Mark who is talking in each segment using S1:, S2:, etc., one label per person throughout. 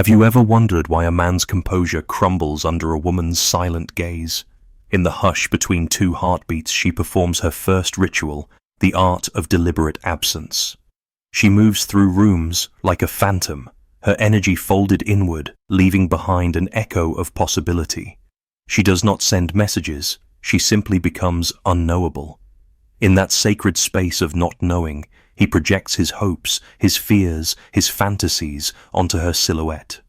S1: Have you ever wondered why a man's composure crumbles under a woman's silent gaze? In the hush between two heartbeats, she performs her first ritual, the art of deliberate absence. She moves through rooms like a phantom, her energy folded inward, leaving behind an echo of possibility. She does not send messages, she simply becomes unknowable. In that sacred space of not knowing, he projects his hopes, his fears, his fantasies onto her silhouette.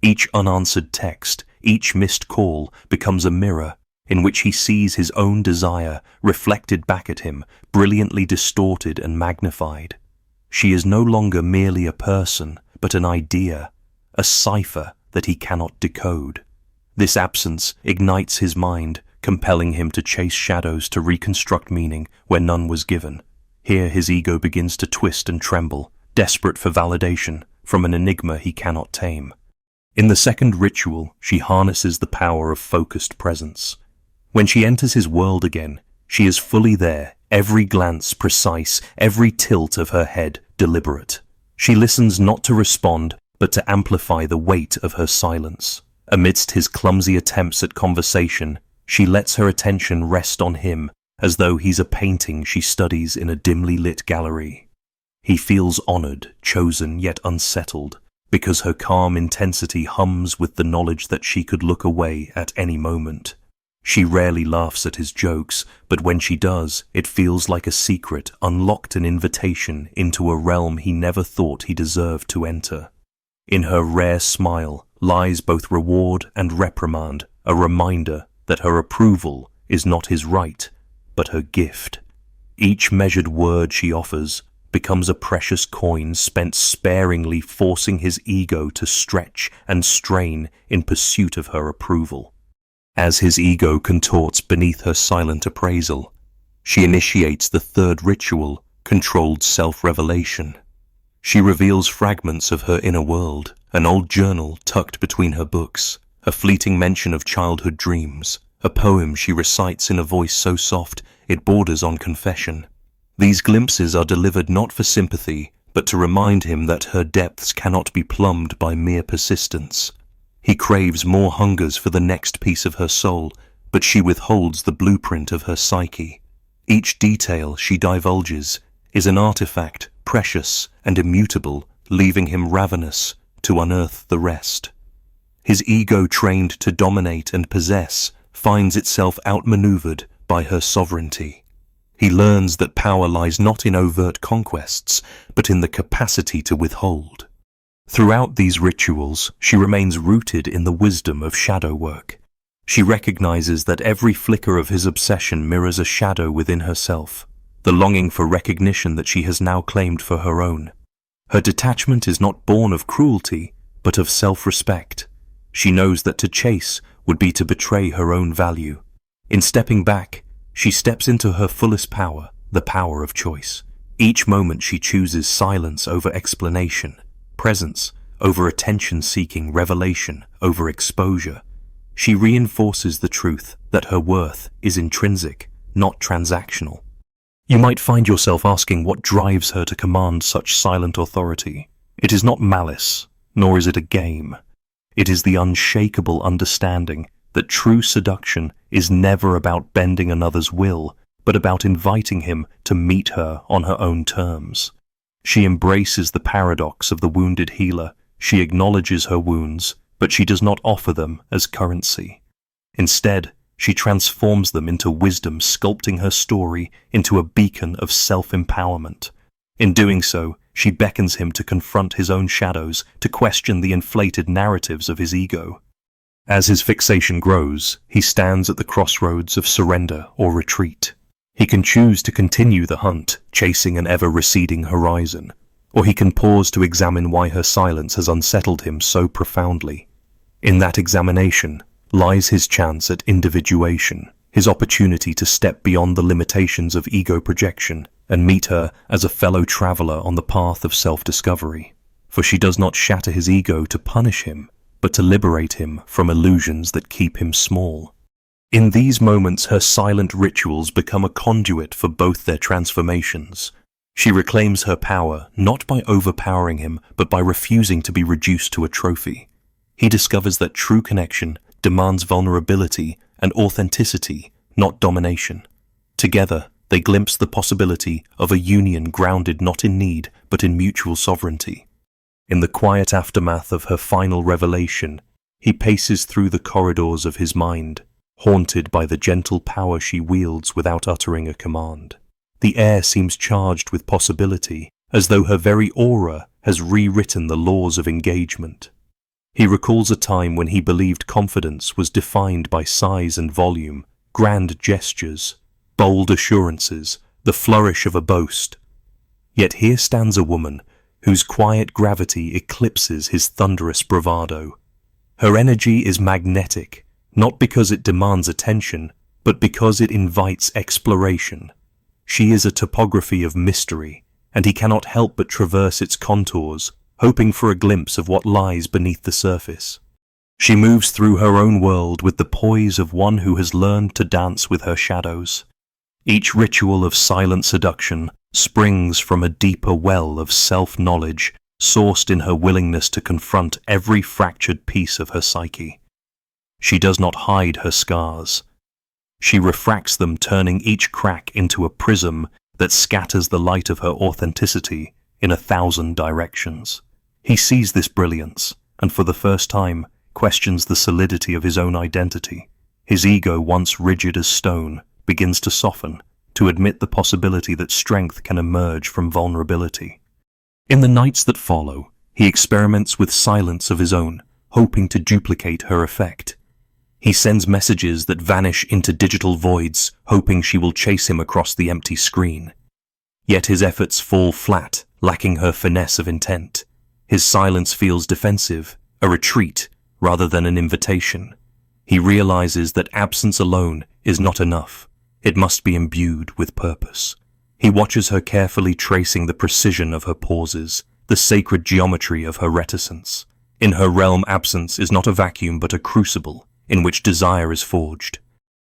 S1: Each unanswered text, each missed call becomes a mirror in which he sees his own desire reflected back at him, brilliantly distorted and magnified. She is no longer merely a person, but an idea, a cipher that he cannot decode. This absence ignites his mind, compelling him to chase shadows to reconstruct meaning where none was given. Here his ego begins to twist and tremble, desperate for validation from an enigma he cannot tame. In the second ritual, she harnesses the power of focused presence. When she enters his world again, she is fully there, every glance precise, every tilt of her head deliberate. She listens not to respond, but to amplify the weight of her silence. Amidst his clumsy attempts at conversation, she lets her attention rest on him, as though he's a painting she studies in a dimly lit gallery. He feels honored, chosen, yet unsettled, because her calm intensity hums with the knowledge that she could look away at any moment. She rarely laughs at his jokes, but when she does, it feels like a secret, unlocked an invitation into a realm he never thought he deserved to enter. In her rare smile lies both reward and reprimand, a reminder that her approval is not his right, but her gift. Each measured word she offers becomes a precious coin spent sparingly, forcing his ego to stretch and strain in pursuit of her approval. As his ego contorts beneath her silent appraisal, she initiates the third ritual, controlled self-revelation. She reveals fragments of her inner world, an old journal tucked between her books, a fleeting mention of childhood dreams, a poem she recites in a voice so soft it borders on confession. These glimpses are delivered not for sympathy, but to remind him that her depths cannot be plumbed by mere persistence. He craves more hungers for the next piece of her soul, but she withholds the blueprint of her psyche. Each detail she divulges is an artifact, precious and immutable, leaving him ravenous to unearth the rest. His ego, trained to dominate and possess, finds itself outmaneuvered by her sovereignty. He learns that power lies not in overt conquests, but in the capacity to withhold. Throughout these rituals, she remains rooted in the wisdom of shadow work. She recognizes that every flicker of his obsession mirrors a shadow within herself, the longing for recognition that she has now claimed for her own. Her detachment is not born of cruelty, but of self-respect. She knows that to chase would be to betray her own value. In stepping back, she steps into her fullest power, the power of choice. Each moment she chooses silence over explanation, presence over attention-seeking, revelation over exposure. She reinforces the truth that her worth is intrinsic, not transactional. You might find yourself asking what drives her to command such silent authority. It is not malice, nor is it a game. It is the unshakable understanding that true seduction is never about bending another's will, but about inviting him to meet her on her own terms. She embraces the paradox of the wounded healer. She acknowledges her wounds, but she does not offer them as currency. Instead, she transforms them into wisdom, sculpting her story into a beacon of self-empowerment. In doing so, she beckons him to confront his own shadows, to question the inflated narratives of his ego. As his fixation grows, he stands at the crossroads of surrender or retreat. He can choose to continue the hunt, chasing an ever-receding horizon, or he can pause to examine why her silence has unsettled him so profoundly. In that examination lies his chance at individuation, his opportunity to step beyond the limitations of ego projection and meet her as a fellow traveler on the path of self-discovery. For she does not shatter his ego to punish him, but to liberate him from illusions that keep him small. In these moments, her silent rituals become a conduit for both their transformations. She reclaims her power not by overpowering him, but by refusing to be reduced to a trophy. He discovers that true connection demands vulnerability and authenticity, not domination. Together, they glimpse the possibility of a union grounded not in need but in mutual sovereignty. In the quiet aftermath of her final revelation, he paces through the corridors of his mind, haunted by the gentle power she wields without uttering a command. The air seems charged with possibility, as though her very aura has rewritten the laws of engagement. He recalls a time when he believed confidence was defined by size and volume, grand gestures, bold assurances, the flourish of a boast. Yet here stands a woman whose quiet gravity eclipses his thunderous bravado. Her energy is magnetic, not because it demands attention, but because it invites exploration. She is a topography of mystery, and he cannot help but traverse its contours, hoping for a glimpse of what lies beneath the surface. She moves through her own world with the poise of one who has learned to dance with her shadows. Each ritual of silent seduction springs from a deeper well of self-knowledge, sourced in her willingness to confront every fractured piece of her psyche. She does not hide her scars. She refracts them, turning each crack into a prism that scatters the light of her authenticity in 1,000 directions. He sees this brilliance, and for the first time questions the solidity of his own identity. His ego, once rigid as stone, begins to soften, to admit the possibility that strength can emerge from vulnerability. In the nights that follow, he experiments with silence of his own, hoping to duplicate her effect. He sends messages that vanish into digital voids, hoping she will chase him across the empty screen. Yet his efforts fall flat, lacking her finesse of intent. His silence feels defensive, a retreat, rather than an invitation. He realizes that absence alone is not enough. It must be imbued with purpose. He watches her carefully, tracing the precision of her pauses, the sacred geometry of her reticence. In her realm, absence is not a vacuum but a crucible in which desire is forged.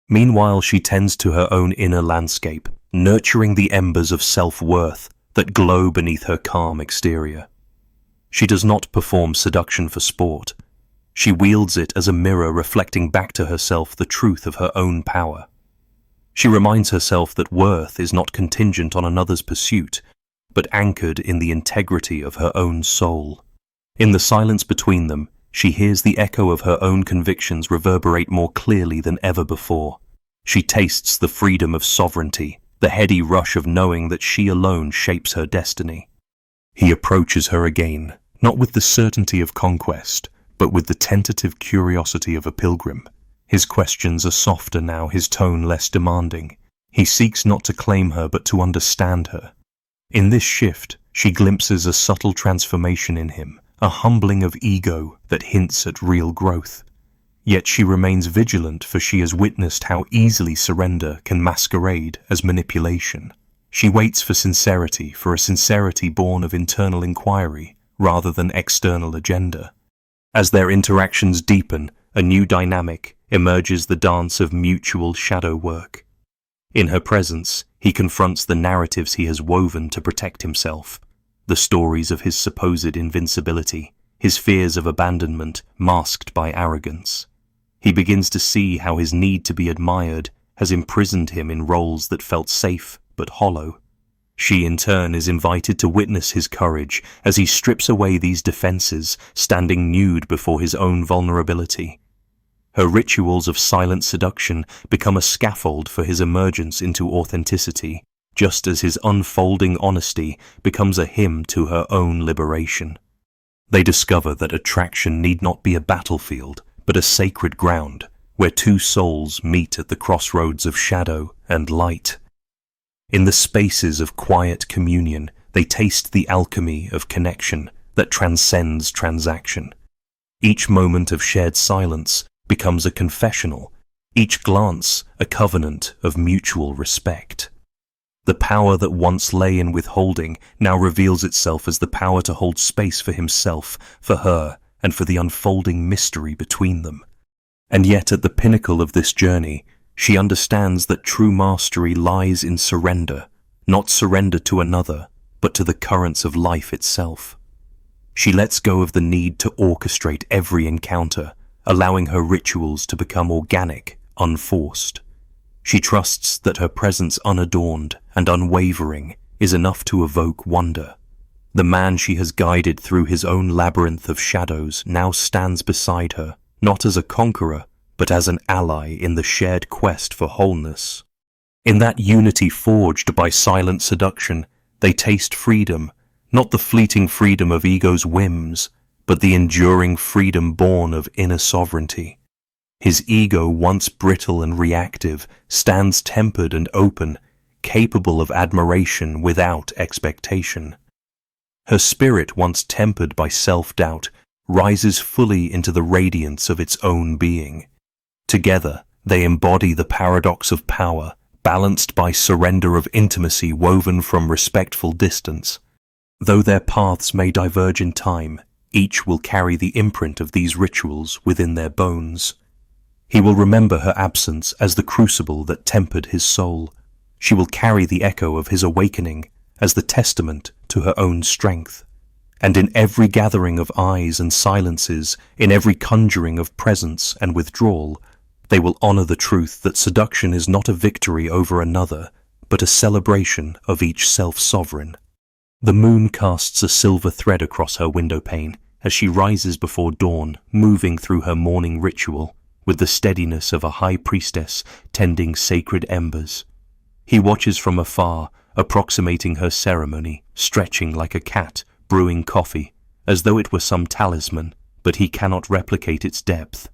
S1: Meanwhile, she tends to her own inner landscape, nurturing the embers of self-worth that glow beneath her calm exterior. She does not perform seduction for sport. She wields it as a mirror, reflecting back to herself the truth of her own power. She reminds herself that worth is not contingent on another's pursuit, but anchored in the integrity of her own soul. In the silence between them, she hears the echo of her own convictions reverberate more clearly than ever before. She tastes the freedom of sovereignty, the heady rush of knowing that she alone shapes her destiny. He approaches her again, not with the certainty of conquest, but with the tentative curiosity of a pilgrim. His questions are softer now, his tone less demanding. He seeks not to claim her, but to understand her. In this shift, she glimpses a subtle transformation in him, a humbling of ego that hints at real growth. Yet she remains vigilant, for she has witnessed how easily surrender can masquerade as manipulation. She waits for sincerity, for a sincerity born of internal inquiry rather than external agenda. As their interactions deepen, a new dynamic emerges, the dance of mutual shadow work. In her presence, he confronts the narratives he has woven to protect himself, the stories of his supposed invincibility, his fears of abandonment masked by arrogance. He begins to see how his need to be admired has imprisoned him in roles that felt safe but hollow. She, in turn, is invited to witness his courage as he strips away these defenses, standing nude before his own vulnerability. Her rituals of silent seduction become a scaffold for his emergence into authenticity, just as his unfolding honesty becomes a hymn to her own liberation. They discover that attraction need not be a battlefield, but a sacred ground, where two souls meet at the crossroads of shadow and light. In the spaces of quiet communion, they taste the alchemy of connection that transcends transaction. Each moment of shared silence becomes a confessional, each glance a covenant of mutual respect. The power that once lay in withholding now reveals itself as the power to hold space for himself, for her, and for the unfolding mystery between them. And yet at the pinnacle of this journey, she understands that true mastery lies in surrender, not surrender to another, but to the currents of life itself. She lets go of the need to orchestrate every encounter, allowing her rituals to become organic, unforced. She trusts that her presence unadorned and unwavering is enough to evoke wonder. The man she has guided through his own labyrinth of shadows now stands beside her, not as a conqueror, but as an ally in the shared quest for wholeness. In that unity forged by silent seduction, they taste freedom, not the fleeting freedom of ego's whims, but the enduring freedom born of inner sovereignty. His ego, once brittle and reactive, stands tempered and open, capable of admiration without expectation. Her spirit, once tempered by self-doubt, rises fully into the radiance of its own being. Together, they embody the paradox of power, balanced by surrender of intimacy woven from respectful distance. Though their paths may diverge in time, each will carry the imprint of these rituals within their bones. He will remember her absence as the crucible that tempered his soul. She will carry the echo of his awakening as the testament to her own strength. And in every gathering of eyes and silences, in every conjuring of presence and withdrawal, they will honor the truth that seduction is not a victory over another, but a celebration of each self-sovereign. The moon casts a silver thread across her window pane as she rises before dawn, moving through her morning ritual with the steadiness of a high priestess tending sacred embers. He watches from afar, approximating her ceremony, stretching like a cat brewing coffee, as though it were some talisman, but he cannot replicate its depth.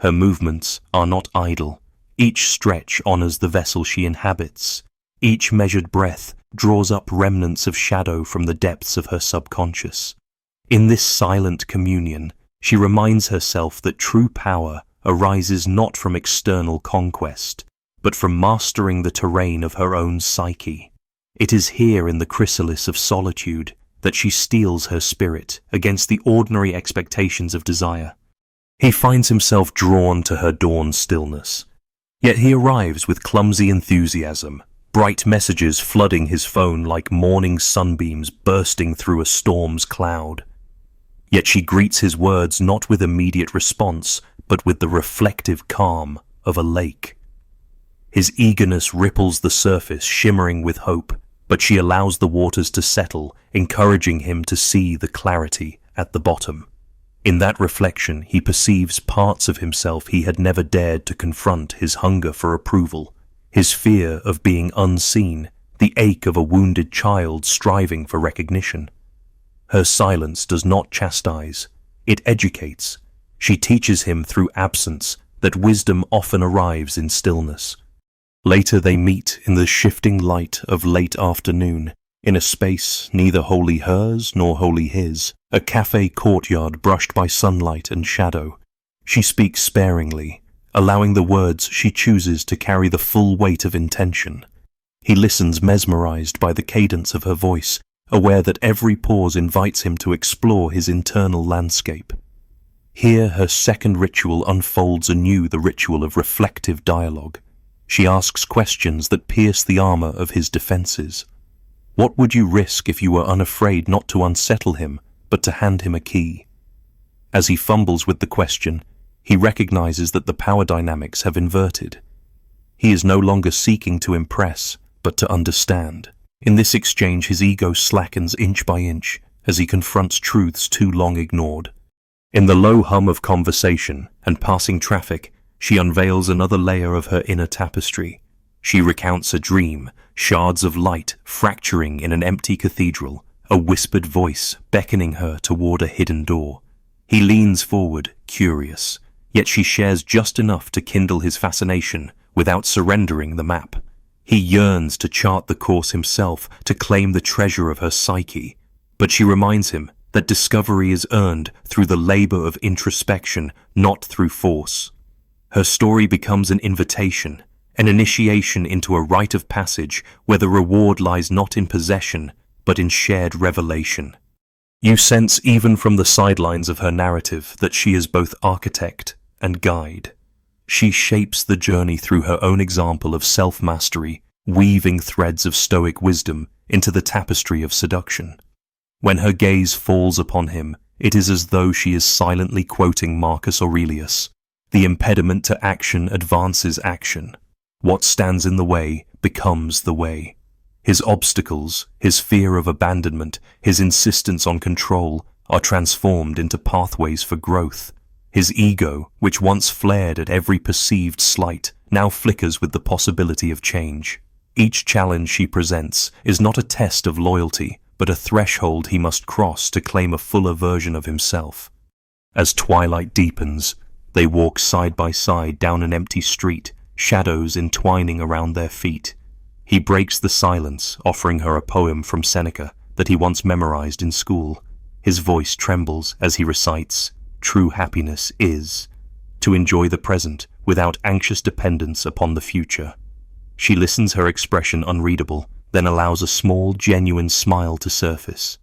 S1: Her movements are not idle. Each stretch honors the vessel she inhabits. Each measured breath draws up remnants of shadow from the depths of her subconscious. In this silent communion, she reminds herself that true power arises not from external conquest, but from mastering the terrain of her own psyche. It is here in the chrysalis of solitude that she steels her spirit against the ordinary expectations of desire. He finds himself drawn to her dawn stillness. Yet he arrives with clumsy enthusiasm, bright messages flooding his phone like morning sunbeams bursting through a storm's cloud. Yet she greets his words not with immediate response, but with the reflective calm of a lake. His eagerness ripples the surface, shimmering with hope, but she allows the waters to settle, encouraging him to see the clarity at the bottom. In that reflection, he perceives parts of himself he had never dared to confront: his hunger for approval, his fear of being unseen, the ache of a wounded child striving for recognition. Her silence does not chastise, it educates. She teaches him through absence that wisdom often arrives in stillness. Later they meet in the shifting light of late afternoon, in a space neither wholly hers nor wholly his, a cafe courtyard brushed by sunlight and shadow. She speaks sparingly, allowing the words she chooses to carry the full weight of intention. He listens mesmerized by the cadence of her voice, aware that every pause invites him to explore his internal landscape. Here her second ritual unfolds anew the ritual of reflective dialogue. She asks questions that pierce the armor of his defenses. What would you risk if you were unafraid not to unsettle him, but to hand him a key? As he fumbles with the question, he recognizes that the power dynamics have inverted. He is no longer seeking to impress, but to understand. In this exchange, his ego slackens inch by inch as he confronts truths too long ignored. In the low hum of conversation and passing traffic, she unveils another layer of her inner tapestry. She recounts a dream, shards of light fracturing in an empty cathedral, a whispered voice beckoning her toward a hidden door. He leans forward, curious, yet she shares just enough to kindle his fascination without surrendering the map. He yearns to chart the course himself, to claim the treasure of her psyche, but she reminds him that discovery is earned through the labor of introspection, not through force. Her story becomes an invitation, an initiation into a rite of passage where the reward lies not in possession, but in shared revelation. You sense even from the sidelines of her narrative that she is both architect and guide. She shapes the journey through her own example of self-mastery, weaving threads of stoic wisdom into the tapestry of seduction. When her gaze falls upon him, it is as though she is silently quoting Marcus Aurelius. The impediment to action advances action. What stands in the way becomes the way. His obstacles, his fear of abandonment, his insistence on control are transformed into pathways for growth. His ego, which once flared at every perceived slight, now flickers with the possibility of change. Each challenge she presents is not a test of loyalty, but a threshold he must cross to claim a fuller version of himself. As twilight deepens, they walk side by side down an empty street, shadows entwining around their feet. He breaks the silence, offering her a poem from Seneca that he once memorized in school. His voice trembles as he recites, "True happiness is to enjoy the present without anxious dependence upon the future." She listens, her expression unreadable, then allows a small, genuine smile to surface.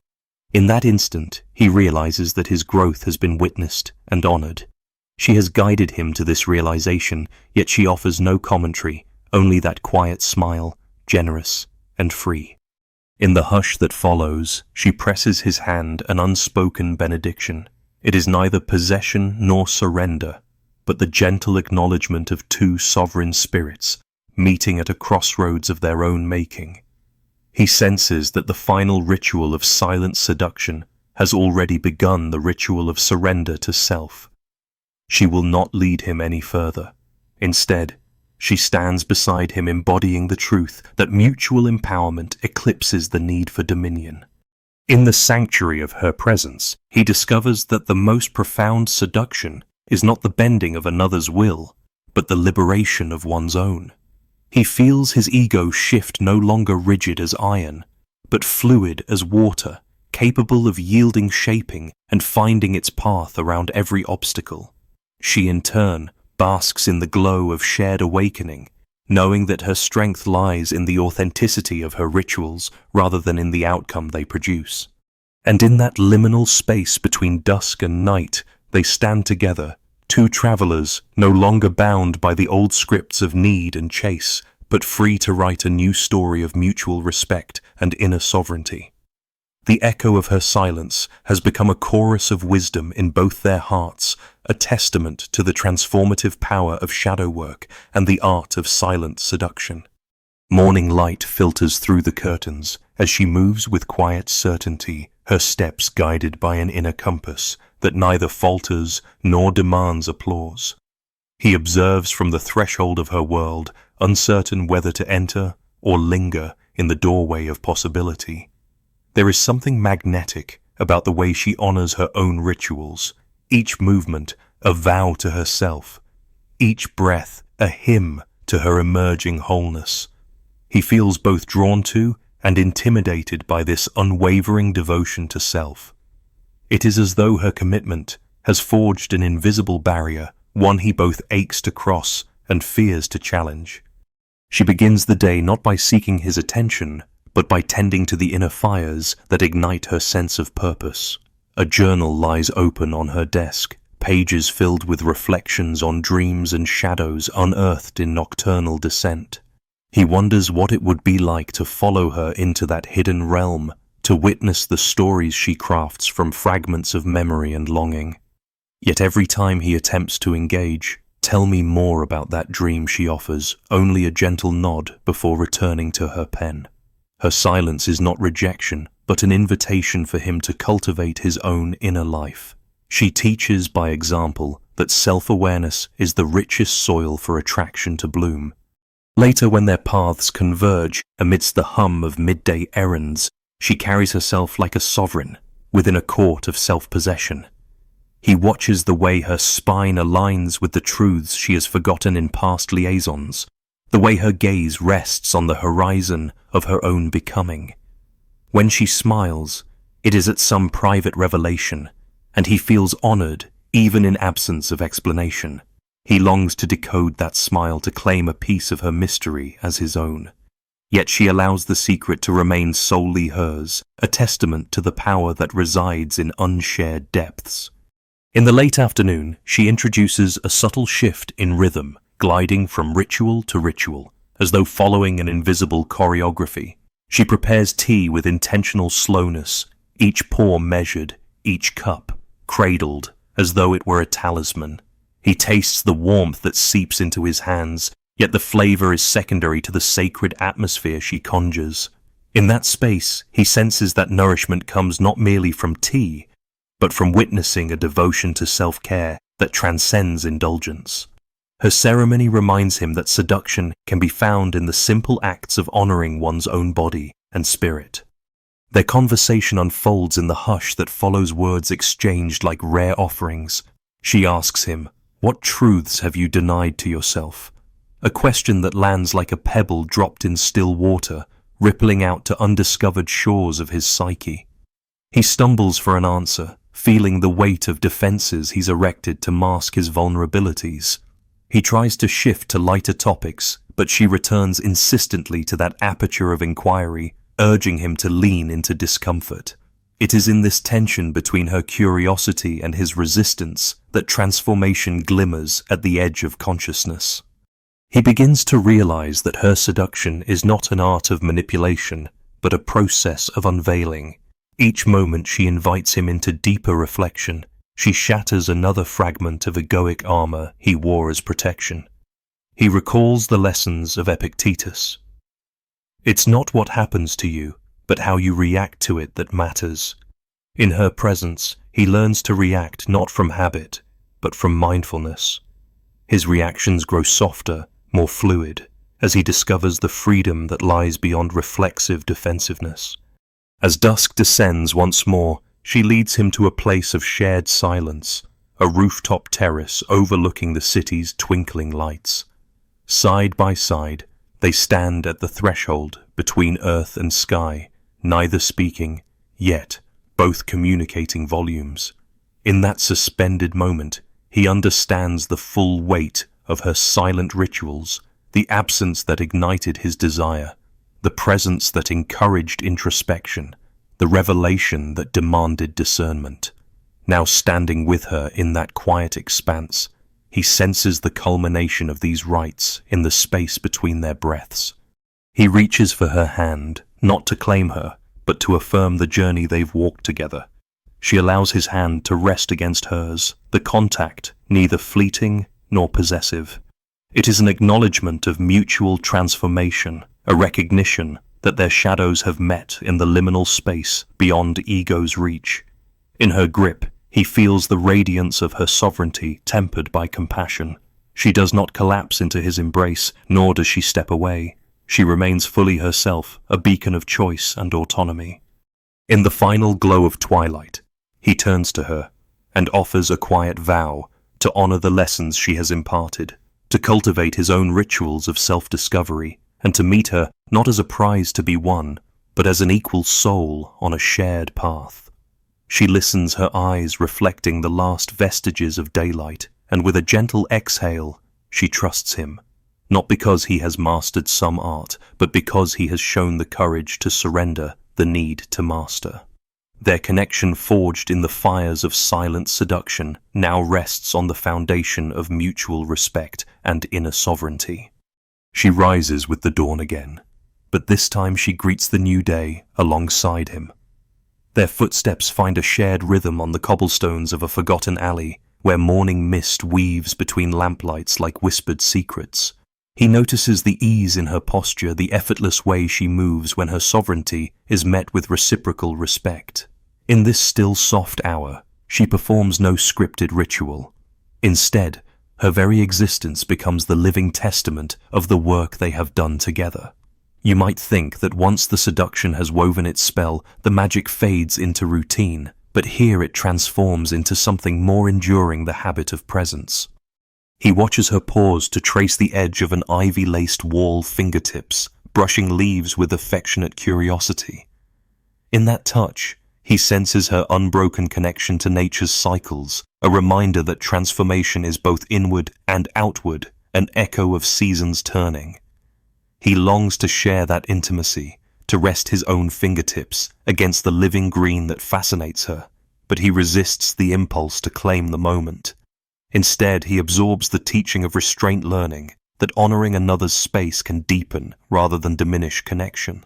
S1: In that instant, he realizes that his growth has been witnessed and honored. She has guided him to this realization, yet she offers no commentary, only that quiet smile, generous and free. In the hush that follows, she presses his hand, an unspoken benediction. It is neither possession nor surrender, but the gentle acknowledgement of two sovereign spirits meeting at a crossroads of their own making. He senses that the final ritual of silent seduction has already begun, the ritual of surrender to self. She will not lead him any further. Instead, she stands beside him, embodying the truth that mutual empowerment eclipses the need for dominion. In the sanctuary of her presence, he discovers that the most profound seduction is not the bending of another's will, but the liberation of one's own. He feels his ego shift, no longer rigid as iron, but fluid as water, capable of yielding, shaping, and finding its path around every obstacle. She, in turn, basks in the glow of shared awakening, knowing that her strength lies in the authenticity of her rituals rather than in the outcome they produce. And in that liminal space between dusk and night, they stand together, two travelers no longer bound by the old scripts of need and chase, but free to write a new story of mutual respect and inner sovereignty. The echo of her silence has become a chorus of wisdom in both their hearts, a testament to the transformative power of shadow work and the art of silent seduction. Morning light filters through the curtains as she moves with quiet certainty, her steps guided by an inner compass that neither falters nor demands applause. He observes from the threshold of her world, uncertain whether to enter or linger in the doorway of possibility. There is something magnetic about the way she honors her own rituals, each movement a vow to herself, each breath a hymn to her emerging wholeness. He feels both drawn to and intimidated by this unwavering devotion to self. It is as though her commitment has forged an invisible barrier, one he both aches to cross and fears to challenge. She begins the day not by seeking his attention, but by tending to the inner fires that ignite her sense of purpose. A journal lies open on her desk, pages filled with reflections on dreams and shadows unearthed in nocturnal descent. He wonders what it would be like to follow her into that hidden realm, to witness the stories she crafts from fragments of memory and longing. Yet every time he attempts to engage, "Tell me more about that dream," she offers, only a gentle nod before returning to her pen. Her silence is not rejection, but an invitation for him to cultivate his own inner life. She teaches by example that self-awareness is the richest soil for attraction to bloom. Later, when their paths converge amidst the hum of midday errands, she carries herself like a sovereign within a court of self-possession. He watches the way her spine aligns with the truths she has forgotten in past liaisons, the way her gaze rests on the horizon of her own becoming. When she smiles, it is at some private revelation, and he feels honored even in absence of explanation. He longs to decode that smile, to claim a piece of her mystery as his own. Yet she allows the secret to remain solely hers, a testament to the power that resides in unshared depths. In the late afternoon, she introduces a subtle shift in rhythm, gliding from ritual to ritual, as though following an invisible choreography. She prepares tea with intentional slowness, each pour measured, each cup cradled as though it were a talisman. He tastes the warmth that seeps into his hands, yet the flavor is secondary to the sacred atmosphere she conjures. In that space, he senses that nourishment comes not merely from tea, but from witnessing a devotion to self-care that transcends indulgence. Her ceremony reminds him that seduction can be found in the simple acts of honoring one's own body and spirit. Their conversation unfolds in the hush that follows words exchanged like rare offerings. She asks him, "What truths have you denied to yourself?" A question that lands like a pebble dropped in still water, rippling out to undiscovered shores of his psyche. He stumbles for an answer, feeling the weight of defenses he's erected to mask his vulnerabilities. He tries to shift to lighter topics, but she returns insistently to that aperture of inquiry, urging him to lean into discomfort. It is in this tension between her curiosity and his resistance that transformation glimmers at the edge of consciousness. He begins to realize that her seduction is not an art of manipulation, but a process of unveiling. Each moment she invites him into deeper reflection, she shatters another fragment of egoic armor he wore as protection. He recalls the lessons of Epictetus. It's not what happens to you, but how you react to it that matters. In her presence, he learns to react not from habit, but from mindfulness. His reactions grow softer, more fluid, as he discovers the freedom that lies beyond reflexive defensiveness. As dusk descends once more, she leads him to a place of shared silence, a rooftop terrace overlooking the city's twinkling lights. Side by side, they stand at the threshold between earth and sky, neither speaking, yet both communicating volumes. In that suspended moment, he understands the full weight of her silent rituals, the absence that ignited his desire, the presence that encouraged introspection, the revelation that demanded discernment. Now standing with her in that quiet expanse, he senses the culmination of these rites in the space between their breaths. He reaches for her hand, not to claim her, but to affirm the journey they've walked together. She allows his hand to rest against hers, the contact neither fleeting nor possessive. It is an acknowledgement of mutual transformation, a recognition that their shadows have met in the liminal space beyond ego's reach. In her grip, he feels the radiance of her sovereignty tempered by compassion. She does not collapse into his embrace, nor does she step away. She remains fully herself, a beacon of choice and autonomy. In the final glow of twilight, he turns to her and offers a quiet vow to honor the lessons she has imparted, to cultivate his own rituals of self-discovery, and to meet her not as a prize to be won, but as an equal soul on a shared path. She listens, her eyes reflecting the last vestiges of daylight, and with a gentle exhale, she trusts him, not because he has mastered some art, but because he has shown the courage to surrender the need to master. Their connection, forged in the fires of silent seduction, now rests on the foundation of mutual respect and inner sovereignty. She rises with the dawn again, but this time she greets the new day alongside him. Their footsteps find a shared rhythm on the cobblestones of a forgotten alley, where morning mist weaves between lamplights like whispered secrets. He notices the ease in her posture, the effortless way she moves when her sovereignty is met with reciprocal respect. In this still soft hour, she performs no scripted ritual. Instead, her very existence becomes the living testament of the work they have done together. You might think that once the seduction has woven its spell, the magic fades into routine, but here it transforms into something more enduring, the habit of presence. He watches her pause to trace the edge of an ivy-laced wall fingertips, brushing leaves with affectionate curiosity. In that touch, he senses her unbroken connection to nature's cycles, a reminder that transformation is both inward and outward, an echo of seasons turning. He longs to share that intimacy, to rest his own fingertips against the living green that fascinates her, but he resists the impulse to claim the moment. Instead, he absorbs the teaching of restraint, learning that honoring another's space can deepen rather than diminish connection.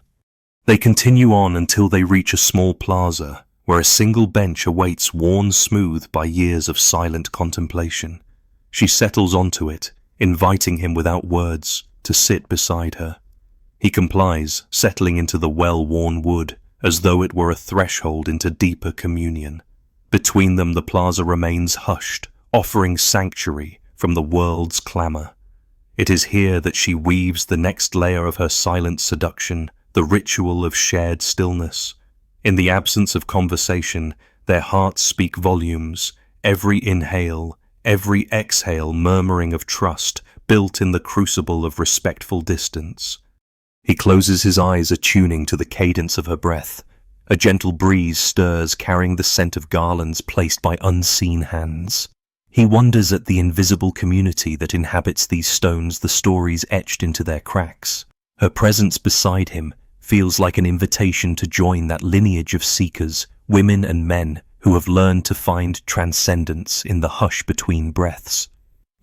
S1: They continue on until they reach a small plaza where a single bench awaits worn smooth by years of silent contemplation. She settles onto it, inviting him without words to sit beside her. He complies, settling into the well-worn wood, as though it were a threshold into deeper communion. Between them the plaza remains hushed, offering sanctuary from the world's clamour. It is here that she weaves the next layer of her silent seduction, the ritual of shared stillness. In the absence of conversation, their hearts speak volumes, every inhale, every exhale murmuring of trust, built in the crucible of respectful distance. He closes his eyes, attuning to the cadence of her breath. A gentle breeze stirs, carrying the scent of garlands placed by unseen hands. He wonders at the invisible community that inhabits these stones, the stories etched into their cracks. Her presence beside him feels like an invitation to join that lineage of seekers, women and men, who have learned to find transcendence in the hush between breaths.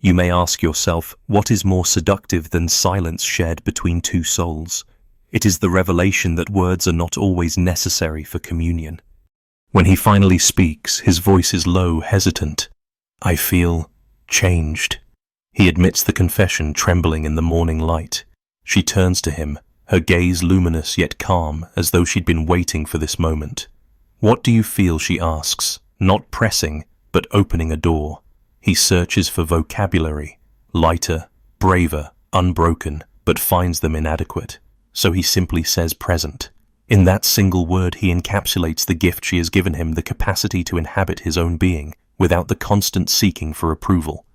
S1: You may ask yourself, what is more seductive than silence shared between two souls? It is the revelation that words are not always necessary for communion. When he finally speaks, his voice is low, hesitant. "I feel changed." He admits the confession, trembling in the morning light. She turns to him, her gaze luminous yet calm, as though she'd been waiting for this moment. "What do you feel?" she asks, not pressing, but opening a door. He searches for vocabulary, lighter, braver, unbroken, but finds them inadequate. So he simply says present. In that single word he encapsulates the gift she has given him, the capacity to inhabit his own being, without the constant seeking for approval.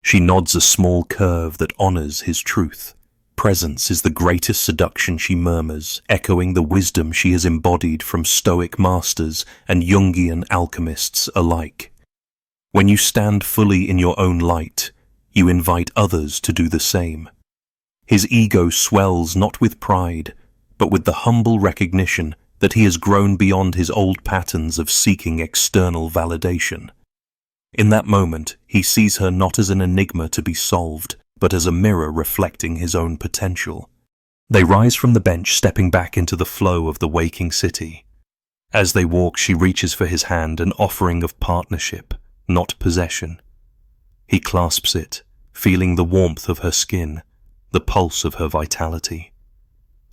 S1: She nods a small curve that honors his truth. Presence is the greatest seduction, she murmurs, echoing the wisdom she has embodied from Stoic masters and Jungian alchemists alike. When you stand fully in your own light, you invite others to do the same. His ego swells not with pride, but with the humble recognition that he has grown beyond his old patterns of seeking external validation. In that moment, he sees her not as an enigma to be solved, but as a mirror reflecting his own potential. They rise from the bench, stepping back into the flow of the waking city. As they walk, she reaches for his hand, an offering of partnership, not possession. He clasps it, feeling the warmth of her skin, the pulse of her vitality.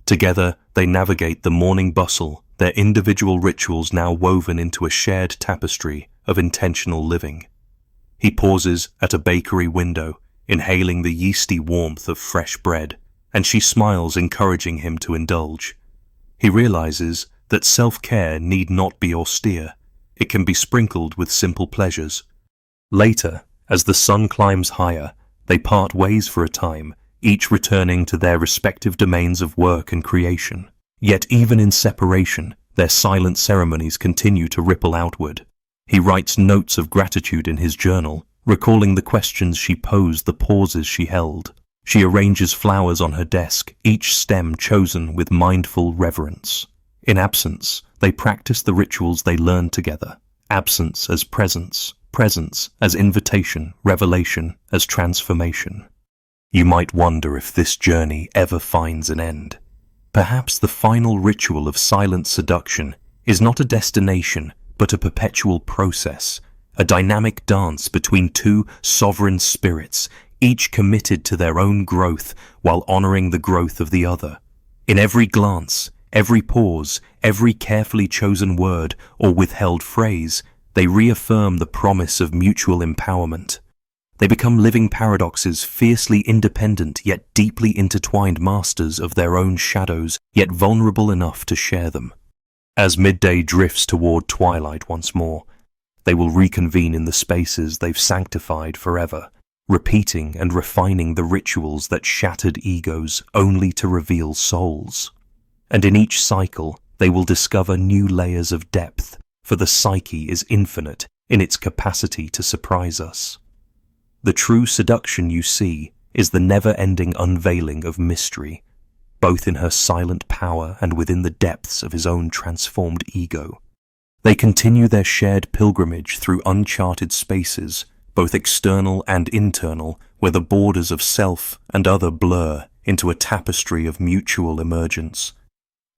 S1: Together, they navigate the morning bustle, their individual rituals now woven into a shared tapestry of intentional living. He pauses at a bakery window, inhaling the yeasty warmth of fresh bread, and she smiles, encouraging him to indulge. He realizes that self-care need not be austere. It can be sprinkled with simple pleasures. Later, as the sun climbs higher, they part ways for a time, each returning to their respective domains of work and creation. Yet even in separation, their silent ceremonies continue to ripple outward. He writes notes of gratitude in his journal, recalling the questions she posed, the pauses she held. She arranges flowers on her desk, each stem chosen with mindful reverence. In absence, they practice the rituals they learned together. Absence as presence, presence as invitation, revelation as transformation. You might wonder if this journey ever finds an end. Perhaps the final ritual of silent seduction is not a destination, but a perpetual process, a dynamic dance between two sovereign spirits, each committed to their own growth while honoring the growth of the other. In every glance, every pause, every carefully chosen word or withheld phrase, they reaffirm the promise of mutual empowerment. They become living paradoxes, fiercely independent yet deeply intertwined masters of their own shadows, yet vulnerable enough to share them. As midday drifts toward twilight once more, they will reconvene in the spaces they've sanctified forever, repeating and refining the rituals that shattered egos only to reveal souls. And in each cycle, they will discover new layers of depth, for the psyche is infinite in its capacity to surprise us. The true seduction you see is the never-ending unveiling of mystery, both in her silent power and within the depths of his own transformed ego. They continue their shared pilgrimage through uncharted spaces, both external and internal, where the borders of self and other blur into a tapestry of mutual emergence.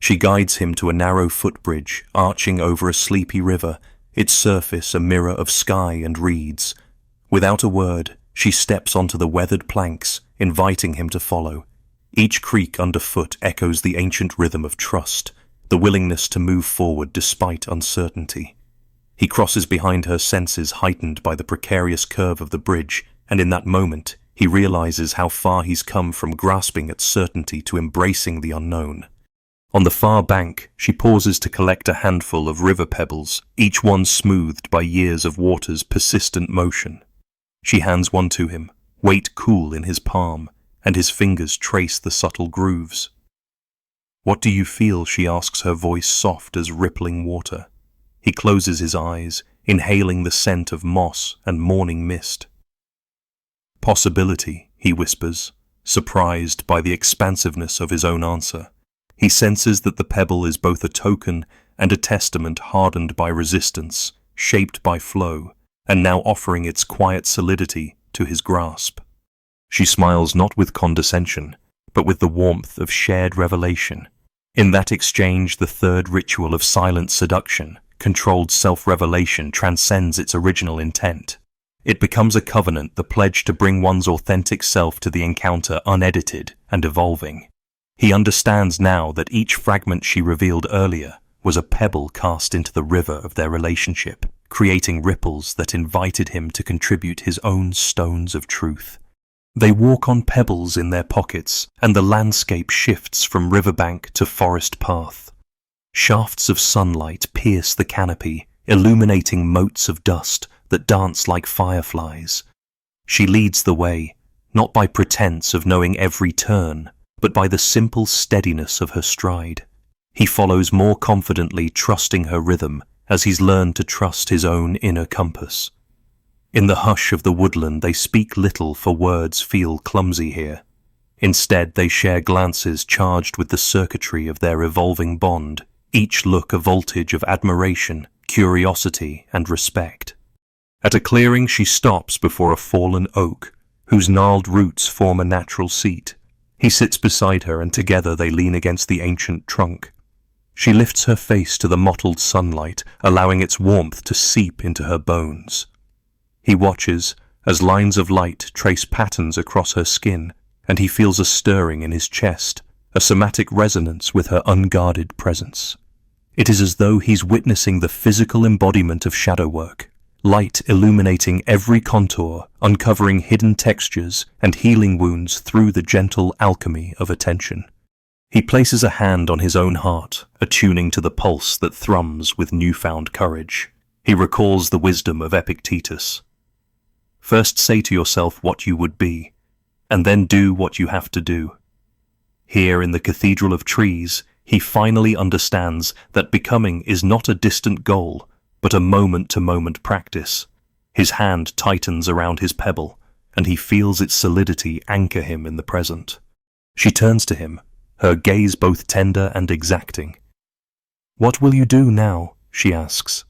S1: She guides him to a narrow footbridge arching over a sleepy river, its surface a mirror of sky and reeds. Without a word, she steps onto the weathered planks, inviting him to follow. Each creak underfoot echoes the ancient rhythm of trust, the willingness to move forward despite uncertainty. He crosses behind her, senses heightened by the precarious curve of the bridge, and in that moment, he realizes how far he's come from grasping at certainty to embracing the unknown. On the far bank, she pauses to collect a handful of river pebbles, each one smoothed by years of water's persistent motion. She hands one to him, weight cool in his palm, and his fingers trace the subtle grooves. "What do you feel?" she asks, her voice soft as rippling water. He closes his eyes, inhaling the scent of moss and morning mist. "Possibility," he whispers, surprised by the expansiveness of his own answer. He senses that the pebble is both a token and a testament hardened by resistance, shaped by flow, and now offering its quiet solidity to his grasp. She smiles not with condescension, but with the warmth of shared revelation. In that exchange, the third ritual of silent seduction, controlled self-revelation, transcends its original intent. It becomes a covenant, the pledge to bring one's authentic self to the encounter unedited and evolving. He understands now that each fragment she revealed earlier was a pebble cast into the river of their relationship, creating ripples that invited him to contribute his own stones of truth. They walk on pebbles in their pockets, and the landscape shifts from riverbank to forest path. Shafts of sunlight pierce the canopy, illuminating motes of dust that dance like fireflies. She leads the way, not by pretense of knowing every turn, but by the simple steadiness of her stride. He follows more confidently, trusting her rhythm, as he's learned to trust his own inner compass. In the hush of the woodland, they speak little, for words feel clumsy here. Instead, they share glances charged with the circuitry of their evolving bond, each look a voltage of admiration, curiosity, and respect. At a clearing, she stops before a fallen oak, whose gnarled roots form a natural seat. He sits beside her, and together they lean against the ancient trunk. She lifts her face to the mottled sunlight, allowing its warmth to seep into her bones. He watches as lines of light trace patterns across her skin, and he feels a stirring in his chest, a somatic resonance with her unguarded presence. It is as though he's witnessing the physical embodiment of shadow work, light illuminating every contour, uncovering hidden textures and healing wounds through the gentle alchemy of attention. He places a hand on his own heart, attuning to the pulse that thrums with newfound courage. He recalls the wisdom of Epictetus. First say to yourself what you would be, and then do what you have to do. Here in the Cathedral of Trees, he finally understands that becoming is not a distant goal, but a moment-to-moment practice. His hand tightens around his pebble, and he feels its solidity anchor him in the present. She turns to him, her gaze both tender and exacting. "What will you do now?" she asks.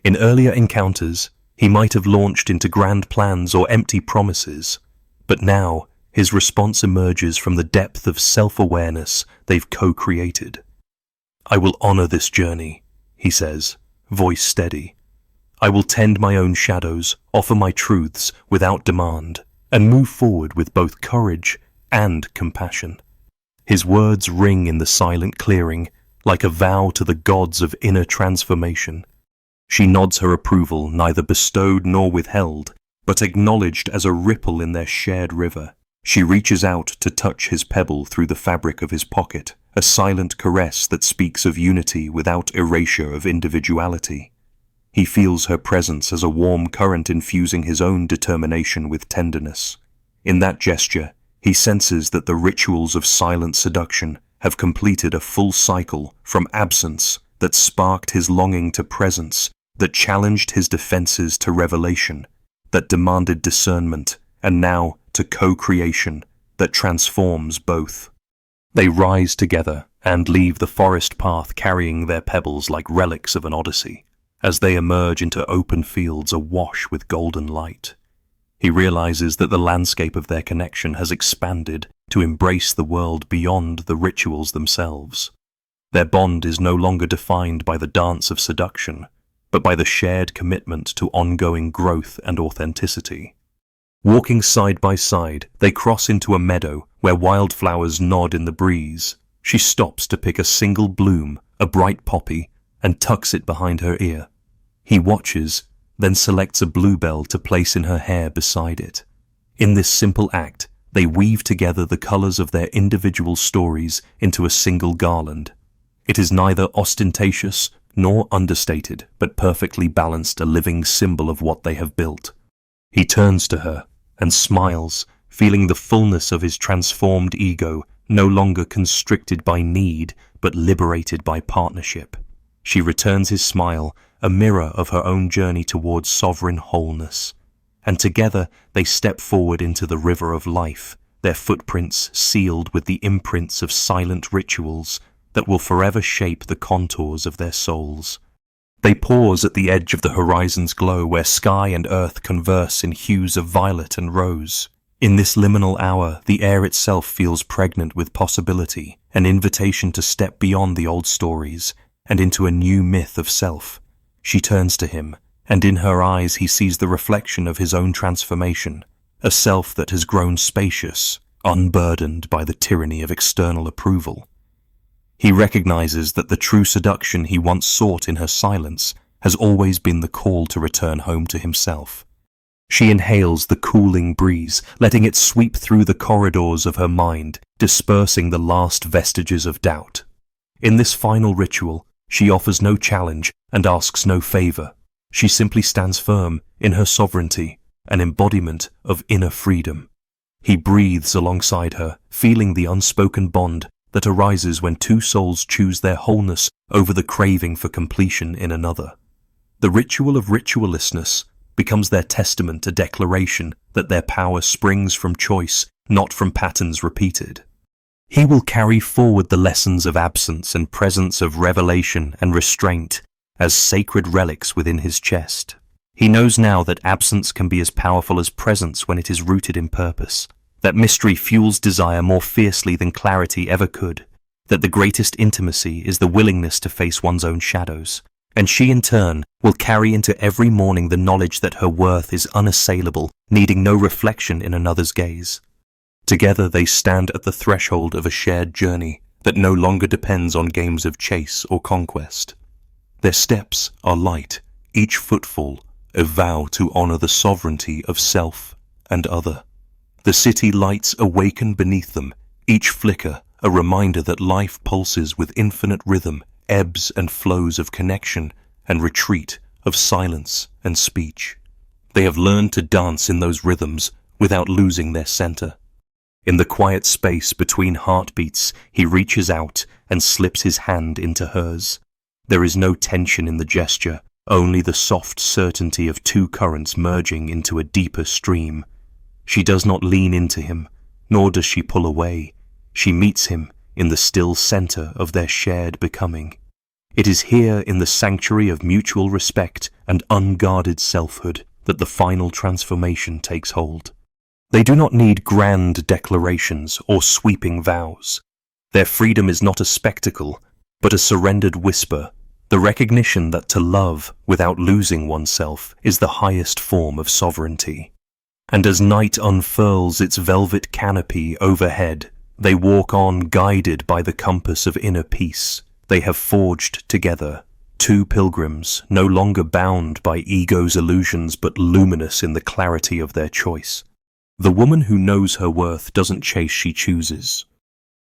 S1: In earlier encounters, he might have launched into grand plans or empty promises, but now his response emerges from the depth of self-awareness they've co-created. "I will honor this journey," he says, voice steady. "I will tend my own shadows, offer my truths without demand, and move forward with both courage and compassion." His words ring in the silent clearing, like a vow to the gods of inner transformation. She nods her approval, neither bestowed nor withheld, but acknowledged as a ripple in their shared river. She reaches out to touch his pebble through the fabric of his pocket, a silent caress that speaks of unity without erasure of individuality. He feels her presence as a warm current infusing his own determination with tenderness. In that gesture, he senses that the rituals of silent seduction have completed a full cycle from absence that sparked his longing to presence, that challenged his defenses to revelation, that demanded discernment, and now to co-creation that transforms both. They rise together and leave the forest path carrying their pebbles like relics of an odyssey, as they emerge into open fields awash with golden light. He realizes that the landscape of their connection has expanded to embrace the world beyond the rituals themselves. Their bond is no longer defined by the dance of seduction, but by the shared commitment to ongoing growth and authenticity. Walking side by side, they cross into a meadow where wildflowers nod in the breeze. She stops to pick a single bloom, a bright poppy, and tucks it behind her ear. He watches, then selects a bluebell to place in her hair beside it. In this simple act, they weave together the colors of their individual stories into a single garland. It is neither ostentatious nor understated, but perfectly balanced, a living symbol of what they have built. He turns to her and smiles, feeling the fullness of his transformed ego, no longer constricted by need, but liberated by partnership. She returns his smile, a mirror of her own journey towards sovereign wholeness. And together they step forward into the river of life, their footprints sealed with the imprints of silent rituals that will forever shape the contours of their souls. They pause at the edge of the horizon's glow where sky and earth converse in hues of violet and rose. In this liminal hour, the air itself feels pregnant with possibility, an invitation to step beyond the old stories and into a new myth of self. She turns to him, and in her eyes he sees the reflection of his own transformation, a self that has grown spacious, unburdened by the tyranny of external approval. He recognizes that the true seduction he once sought in her silence has always been the call to return home to himself. She inhales the cooling breeze, letting it sweep through the corridors of her mind, dispersing the last vestiges of doubt. In this final ritual, she offers no challenge and asks no favor. She simply stands firm in her sovereignty, an embodiment of inner freedom. He breathes alongside her, feeling the unspoken bond that arises when two souls choose their wholeness over the craving for completion in another. The ritual of rituallessness becomes their testament, a declaration that their power springs from choice, not from patterns repeated. He will carry forward the lessons of absence and presence, of revelation and restraint, as sacred relics within his chest. He knows now that absence can be as powerful as presence when it is rooted in purpose, that mystery fuels desire more fiercely than clarity ever could, that the greatest intimacy is the willingness to face one's own shadows. And she in turn will carry into every morning the knowledge that her worth is unassailable, needing no reflection in another's gaze. Together they stand at the threshold of a shared journey that no longer depends on games of chase or conquest. Their steps are light, each footfall a vow to honor the sovereignty of self and other. The city lights awaken beneath them, each flicker a reminder that life pulses with infinite rhythm, ebbs and flows of connection and retreat, of silence and speech. They have learned to dance in those rhythms without losing their center. In the quiet space between heartbeats, he reaches out and slips his hand into hers. There is no tension in the gesture, only the soft certainty of two currents merging into a deeper stream. She does not lean into him, nor does she pull away. She meets him in the still center of their shared becoming. It is here in the sanctuary of mutual respect and unguarded selfhood that the final transformation takes hold. They do not need grand declarations or sweeping vows. Their freedom is not a spectacle, but a surrendered whisper, the recognition that to love without losing oneself is the highest form of sovereignty. And as night unfurls its velvet canopy overhead, they walk on guided by the compass of inner peace. They have forged together, two pilgrims no longer bound by ego's illusions but luminous in the clarity of their choice. The woman who knows her worth doesn't chase, she chooses.